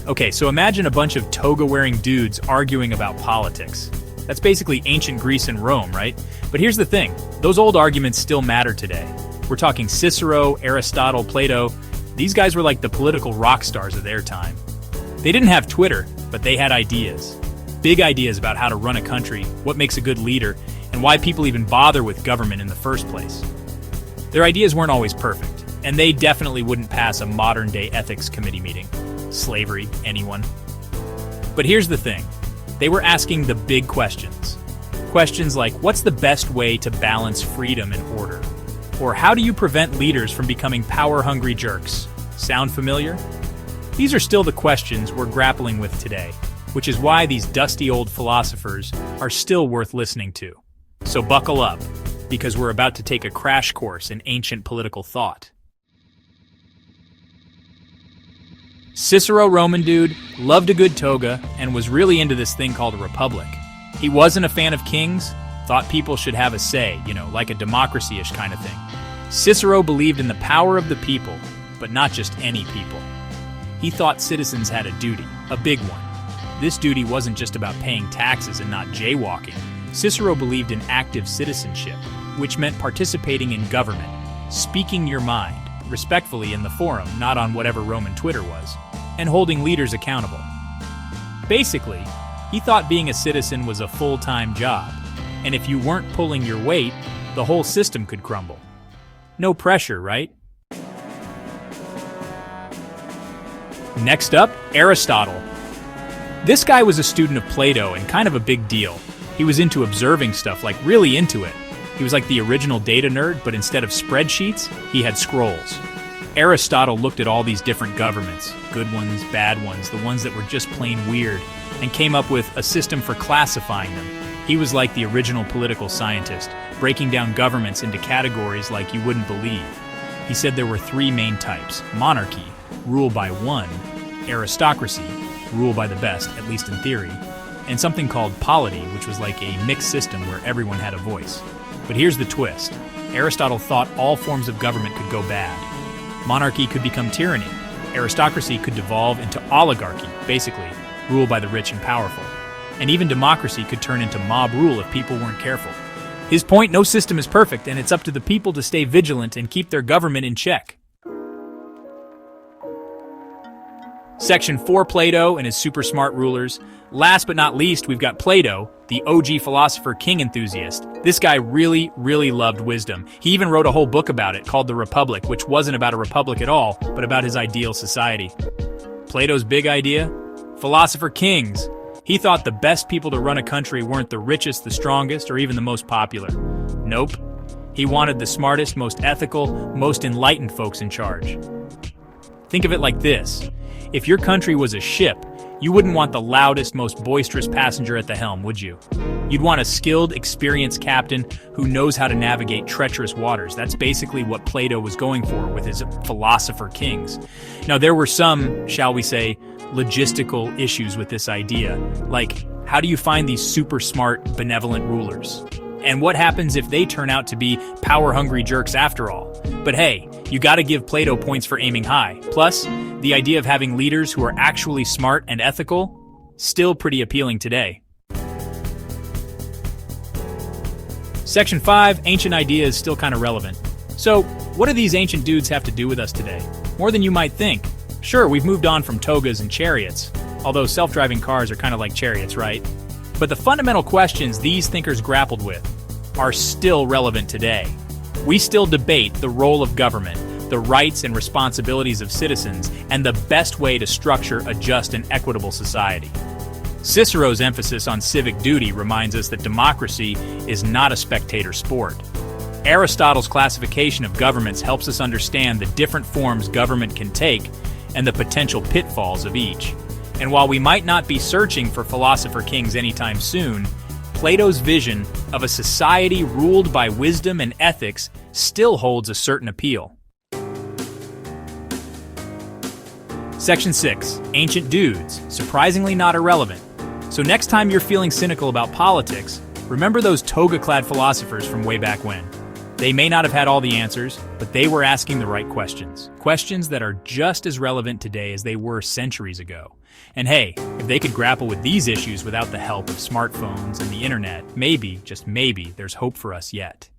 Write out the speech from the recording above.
Okay, so imagine a bunch of toga-wearing dudes arguing about politics. That's basically ancient Greece and Rome, right? But here's the thing, those old arguments still matter today. We're talking Cicero, Aristotle, Plato. These guys were like the political rock stars of their time. They didn't have Twitter, but they had ideas. Big ideas about how to run a country, what makes a good leader, and why people even bother with government in the first place. Their ideas weren't always perfect, and they definitely wouldn't pass a modern-day ethics committee meeting. Slavery, anyone. But here's the thing. They were asking the big questions. Questions like, what's the best way to balance freedom and order? Or how do you prevent leaders from becoming power-hungry jerks? Sound familiar? These are still the questions we're grappling with today, which is why these dusty old philosophers are still worth listening to. So buckle up, because we're about to take a crash course in ancient political thought. Cicero, Roman dude, loved a good toga, and was really into this thing called a republic. He wasn't a fan of kings, thought people should have a say, like a democracy-ish kind of thing. Cicero believed in the power of the people, but not just any people. He thought citizens had a duty, a big one. This duty wasn't just about paying taxes and not jaywalking. Cicero believed in active citizenship, which meant participating in government, speaking your mind, respectfully in the forum, not on whatever Roman Twitter was, and holding leaders accountable. Basically, he thought being a citizen was a full-time job, and if you weren't pulling your weight, the whole system could crumble. No pressure, right? Next up, Aristotle. This guy was a student of Plato and kind of a big deal. He was into observing stuff, like really into it. He was like the original data nerd, but instead of spreadsheets, he had scrolls. Aristotle looked at all these different governments, good ones, bad ones, the ones that were just plain weird, and came up with a system for classifying them. He was like the original political scientist, breaking down governments into categories like you wouldn't believe. He said there were three main types: monarchy, rule by one; aristocracy, rule by the best, at least in theory; and something called polity, which was like a mixed system where everyone had a voice. But here's the twist. Aristotle thought all forms of government could go bad. Monarchy could become tyranny. Aristocracy could devolve into oligarchy, basically, rule by the rich and powerful. And even democracy could turn into mob rule if people weren't careful. His point, no system is perfect, and it's up to the people to stay vigilant and keep their government in check. Section 4, Plato and his super smart rulers. Last but not least, we've got Plato, the OG philosopher king enthusiast. This guy really, really loved wisdom. He even wrote a whole book about it called The Republic, which wasn't about a republic at all, but about his ideal society. Plato's big idea? Philosopher kings. He thought the best people to run a country weren't the richest, the strongest, or even the most popular. Nope. He wanted the smartest, most ethical, most enlightened folks in charge. Think of it like this. If your country was a ship, you wouldn't want the loudest, most boisterous passenger at the helm, would you? You'd want a skilled, experienced captain who knows how to navigate treacherous waters. That's basically what Plato was going for with his philosopher kings. Now, there were some, shall we say, logistical issues with this idea. Like, how do you find these super smart, benevolent rulers? And what happens if they turn out to be power-hungry jerks after all? But hey, you gotta give Plato points for aiming high. Plus, the idea of having leaders who are actually smart and ethical, still pretty appealing today. Section 5, ancient ideas, still kind of relevant. So, what do these ancient dudes have to do with us today? More than you might think. Sure, we've moved on from togas and chariots, although self-driving cars are kind of like chariots, right? But the fundamental questions these thinkers grappled with are still relevant today. We still debate the role of government, the rights and responsibilities of citizens, and the best way to structure a just and equitable society. Cicero's emphasis on civic duty reminds us that democracy is not a spectator sport. Aristotle's classification of governments helps us understand the different forms government can take and the potential pitfalls of each. And while we might not be searching for philosopher kings anytime soon, Plato's vision of a society ruled by wisdom and ethics still holds a certain appeal. Section 6, ancient dudes, surprisingly not irrelevant. So next time you're feeling cynical about politics, remember those toga-clad philosophers from way back when. They may not have had all the answers, but they were asking the right questions. Questions that are just as relevant today as they were centuries ago. And hey, if they could grapple with these issues without the help of smartphones and the internet, maybe, just maybe, there's hope for us yet.